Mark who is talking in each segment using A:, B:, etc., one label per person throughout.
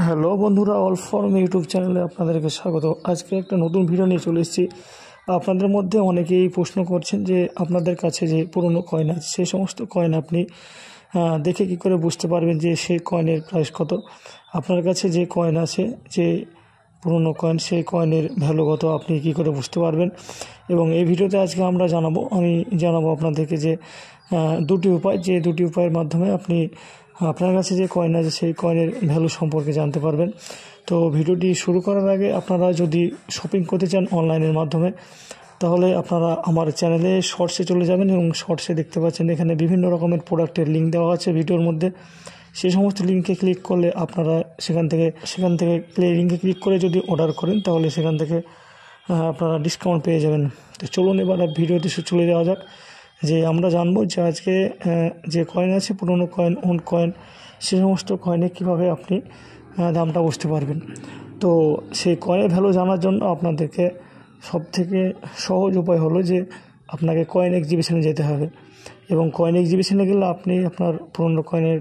A: Hello বন্ধুরা, all form YouTube চ্যানেলে আপনাদেরকে স্বাগত। আজকে একটা নতুন ভিডিও নিয়ে চলে এসেছি। আপনাদের মধ্যে অনেকেই প্রশ্ন করছেন যে আপনাদের কাছে যে পুরনো কয়েন আছে সেই সমস্ত কয়েন আপনি দেখে কি করে বুঝতে পারবেন যে সেই কয়েনের প্রাইস কত। আপনার কাছে যে কয়েন আছে, যে পুরনো কয়েন, সেই কয়েনের ভ্যালু কত আপনি কি করে বুঝতে পারবেন। এবং এই ভিডিওতে আজকে আমি জানাবো আপনাদেরকে যে দুটি উপায়ের মাধ্যমে আপনি আপনার কাছে যে কয়েন আছে সেই কয়েনের ভ্যালু সম্পর্কে জানতে পারবেন। তো ভিডিওটি শুরু করার আগে আপনারা যদি শপিং করতে চান অনলাইনের মাধ্যমে, তাহলে আপনারা আমার চ্যানেলে শর্টসে চলে যাবেন এবং শর্টসে দেখতে পাচ্ছেন এখানে বিভিন্ন রকমের প্রোডাক্টের লিঙ্ক দেওয়া আছে ভিডিওর মধ্যে। সেই সমস্ত লিঙ্কে ক্লিক করলে আপনারা সেখান থেকে লিঙ্কে ক্লিক করে যদি অর্ডার করেন তাহলে সেখান থেকে আপনারা ডিসকাউন্ট পেয়ে যাবেন। তো চলুন এবার ভিডিওতে চলে যাওয়া যাক। যে আমরা জানবো যে আজকে যে কয়েন আছে, পুরনো কয়েন, ওল্ড কয়েন, সে সমস্ত কয়েনে কীভাবে আপনি দামটা বুঝতে পারবেন। তো সেই কয়েনের ভ্যালু জানার জন্য আপনাদেরকে সবথেকে সহজ উপায় হলো যে আপনাকে কয়েন এক্সিবিশনে যেতে হবে। এবং কয়েন এক্সিবিশনে গেলে আপনি আপনার পুরনো কয়েনের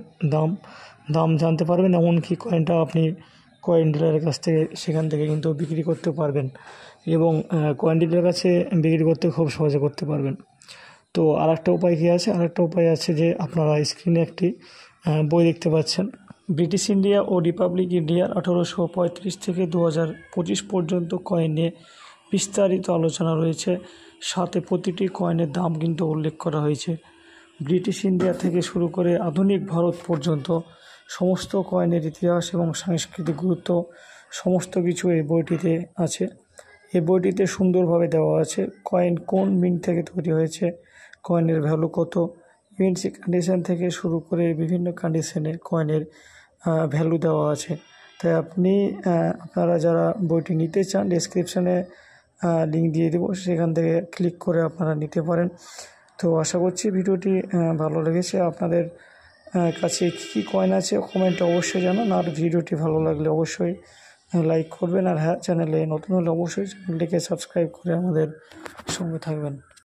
A: দাম জানতে পারবেন। এমনকি কয়েনটা আপনি কয়েন ডিলারের কাছ থেকে সেখান থেকে কিন্তু বিক্রি করতে পারবেন এবং কয়েন ডিলারের কাছে বিক্রি করতে খুব সহজে করতে পারবেন। তো আরেকটা উপায় কী আছে? আরেকটা উপায় আছে যে আপনারা স্ক্রিনে একটি বই দেখতে পাচ্ছেন, ব্রিটিশ ইন্ডিয়া ও রিপাবলিক ইন্ডিয়ার 1835 থেকে 2025 পর্যন্ত কয়েন নিয়ে বিস্তারিত আলোচনা রয়েছে। সাথে প্রতিটি কয়েনের দাম কিন্তু উল্লেখ করা হয়েছে। ব্রিটিশ ইন্ডিয়া থেকে শুরু করে আধুনিক ভারত পর্যন্ত সমস্ত কয়েনের ইতিহাস এবং সাংস্কৃতিক গুরুত্ব সমস্ত কিছু এই বইটিতে আছে। এই বইটিতে সুন্দরভাবে দেওয়া আছে কয়েন কোন মিন্ট থেকে তৈরি হয়েছে, কয়েনের ভ্যালু কত, ইউএনসি কন্ডিশন থেকে শুরু করে বিভিন্ন কন্ডিশনে কয়েনের ভ্যালু দেওয়া আছে। তাই আপনারা যারা বইটি নিতে চান, ডেসক্রিপশানে লিঙ্ক দিয়ে দেবো, সেখান থেকে ক্লিক করে আপনারা নিতে পারেন। তো আশা করছি ভিডিওটি ভালো লেগেছে। আপনাদের কাছে কী কয়েন আছে কমেন্টে অবশ্যই জানান। আর ভিডিওটি ভালো লাগলে অবশ্যই লাইক করবেন। আর হ্যাঁ, চ্যানেলে নতুন হলে অবশ্যই চ্যানেলটিকে সাবস্ক্রাইব করে আমাদের সঙ্গে থাকবেন।